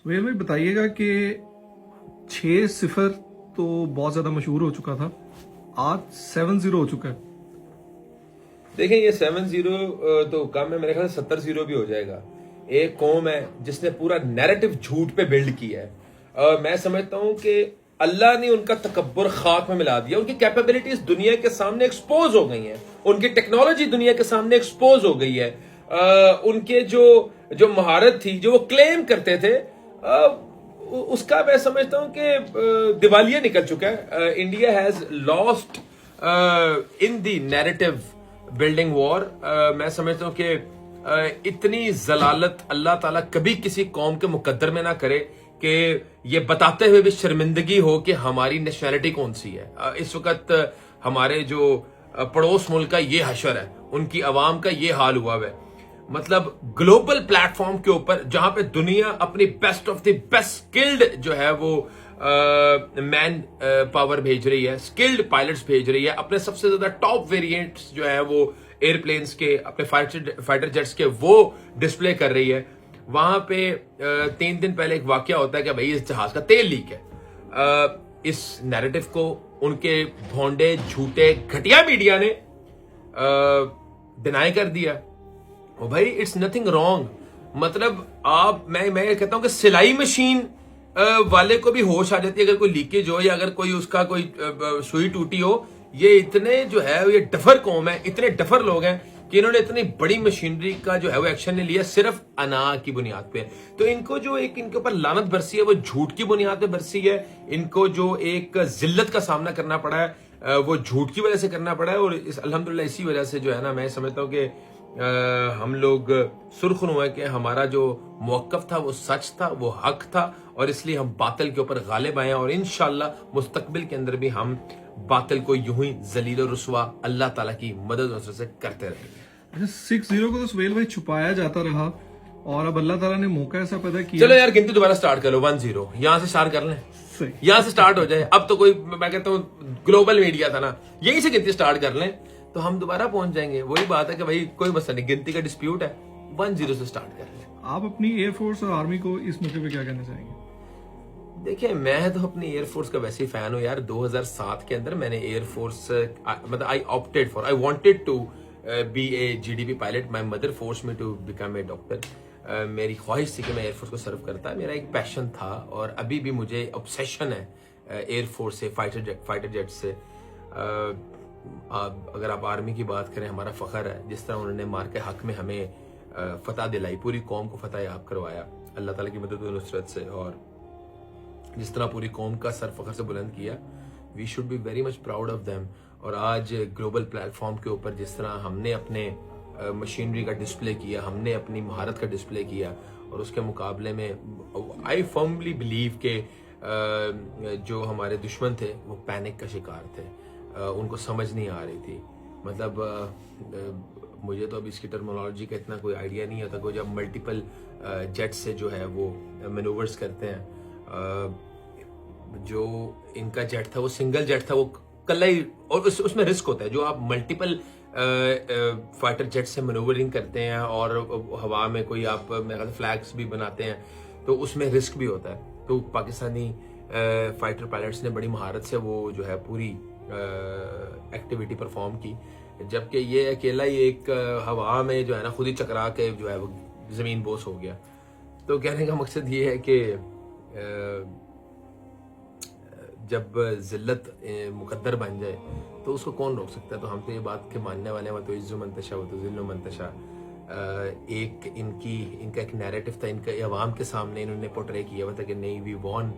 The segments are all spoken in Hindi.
सुहेल भाई बताइएगा कि 6-0 तो बहुत ज्यादा मशहूर हो चुका था, आज 7-0 हो चुका है। देखें ये 7-0 तो कम है, मेरे ख्याल से 70-0 भी हो जाएगा। एक कौम है जिसने पूरा नैरेटिव झूठ पे बिल्ड किया है। मैं समझता हूं कि अल्लाह ने उनका तकब्बुर खाक में मिला दिया। उनकी कैपेबिलिटीज दुनिया के सामने एक्सपोज हो गई हैं, उनकी टेक्नोलॉजी दुनिया के सामने एक्सपोज हो गई है। उनके जो महारत थी, जो वो क्लेम करते थे, उसका मैं समझता हूं कि दिवालिया निकल चुका है। India has lost in the narrative building war. मैं समझता हूं कि इतनी जलालत अल्लाह ताला कभी किसी कौम के मुकद्दर में ना करे कि ये बताते हुए भी शर्मिंदगी हो कि हमारी नेशनैलिटी कौन सी है। इस वक्त हमारे जो पड़ोस मुल्क का ये हशर है, उनकी आवाम का ये हाल हुआ है। मतलब ग्लोबल प्लेटफॉर्म के ऊपर जहां पे दुनिया अपनी best of the best skilled जो है वो मैन पावर भेज रही है, स्किल्ड पायलट्स भेज रही है, अपने सबसे ज्यादा टॉप वेरिएंट्स जो है वो एयरप्लेन्स के, अपने फाइटर जेट्स के वो डिस्प्ले कर रही है। वहां पे 3 दिन पहले एक वाकया होता है कि भाई इस जहाज का तेल लीक है। इस नैरेटिव को उनके भोंडे झूठे घटिया मीडिया ने डिनाई कर दिया। ओ भाई इट्स नथिंग रॉन्ग। मतलब मैं कहता हूं कि सिलाई मशीन वाले को भी होश आ जाती है अगर कोई लीकेज हो या अगर कोई उसका कोई सुई टूटी हो। ये इतने जो है ये डफर कौम है, इतने डफर लोग हैं कि इन्होंने इतनी बड़ी मशीनरी का जो है वो एक्शन ले लिया सिर्फ अना की बुनियाद पे। तो इनको जो एक इनके ऊपर लानत बरसी है वो झूठ की बुनियाद पे बरसी है। इनको जो एक जिल्लत का सामना करना पड़ा है वो झूठ की वजह से करना पड़ा है। और अल्हम्दुलिल्लाह इसी वजह से जो है ना, मैं समझता हूँ कि हम लोग सुर्खुन हुए कि हमारा जो मौक़िफ़ था वो सच था, वो हक था, और इसलिए हम बातिल के ऊपर गालिब आए हैं। और इंशाअल्लाह मुस्तकबिल के अंदर भी हम बातिल को यूं ही जलील और रुस्वा अल्लाह ताला की मदद और से करते रहेंगे। 6-0 को तो सुहेल भाई छुपाया जाता रहा और अब अल्लाह ताला ने मौका ऐसा पैदा किया। चलो यार गिनती दोबारा स्टार्ट कर लो, 1-0 यहां से स्टार्ट कर लें, यहां से स्टार्ट हो जाए। अब तो कोई, मैं कहता हूँ ग्लोबल मीडिया था ना, यहीं से गिनती स्टार्ट कर लें तो हम दोबारा पहुंच जाएंगे। वही बात है कि भाई कोई मसला नहीं, गिनती का डिस्प्यूट है, 1-0 से स्टार्ट कर लें। आप अपनी एयरफोर्स और आर्मी को इस मौके पे क्या कहना चाहेंगे? देखिए मैं तो अपनी एयरफोर्स का वैसे ही फैन हूँ यार। 2007 के अंदर मैंने एयरफोर्स मतलब I wanted to be a GDP pilot. My mother force me to become a doctor. मेरी ख्वाहिश थी कि मैं एयरफोर्स को सर्व करता, मेरा एक पैशन था और अभी भी मुझे ऑब्सेशन है एयरफोर्स से, फाइटर जेट से। अगर आप आर्मी की बात करें, हमारा फख्र है जिस तरह उन्होंने मार के हक में हमें फतह दिलाई, पूरी कौम को फतह याब करवाया अल्लाह ताला की मदद और नुसरत से, और जिस तरह पूरी कौम का सर फख्र से बुलंद किया। We should be very much proud of them. और आज ग्लोबल प्लेटफॉर्म के ऊपर जिस तरह हमने अपने मशीनरी का डिस्प्ले किया, हमने अपनी महारत का डिस्प्ले किया, और उसके मुकाबले में आई फर्मली बिलीव के जो हमारे दुश्मन थे वो पैनिक का शिकार थे। उनको समझ नहीं आ रही थी। मतलब मुझे तो अब इसकी टर्मिनोलॉजी का इतना कोई आइडिया नहीं होता। कोई जब मल्टीपल जेट से जो है वो मैनूवर्स करते हैं, जो इनका जेट था वो सिंगल जेट था, वो कल्ला ही, और उसमें रिस्क होता है। जो आप मल्टीपल फाइटर जेट से मैनूवरिंग करते हैं और हवा में कोई आप मेरे फ्लैग्स भी बनाते हैं तो उसमें रिस्क भी होता है। तो पाकिस्तानी फाइटर पायलट्स ने बड़ी महारत से वो जो है पूरी एक्टिविटी परफॉर्म की, जबकि ये अकेला ही एक हवा में जो है ना खुद ही चकरा के जो है वो जमीन बोस हो गया। तो कहने का मकसद ये है कि जब जिल्लत मुकद्दर बन जाए तो उसको कौन रोक सकता है। तो हम तो ये बात के मानने वाले हैं, वो तो इज्जु मंतशा, वो तो जिल्लु मंतशा। एक इनका एक नैरेटिव था, इनका अवाम के सामने इन्होंने पोर्ट्रे किया हुआ था कि नहीं वी वॉन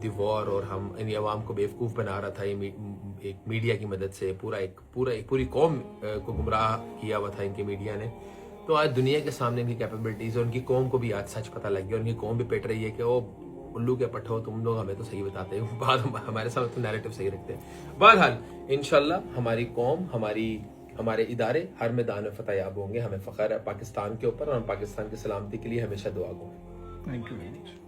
द वॉर, और हम इन अवाम को बेवकूफ़ बना रहा था एक मीडिया की मदद से। पूरी कौम को गुमराह किया हुआ था इनके मीडिया ने। तो आज दुनिया के सामने इनकी कैपेबिलिटीज और उनकी कौम को भी आज सच पता लग गया। उनकी कौम भी पेट रही है कि वो उल्लू के पट्ठो, तुम लोग हमें तो सही बताते हो, बाद हमारे साथ तो नैरेटिव सही रखते हैं। बहरहाल इंशाल्लाह हमारी कौम, हमारे इदारे हर मैदान में फतहयाब होंगे। हमें फख्र है पाकिस्तान के ऊपर और हम पाकिस्तान की सलामती के लिए हमेशा दुआ करें। Thank you very much.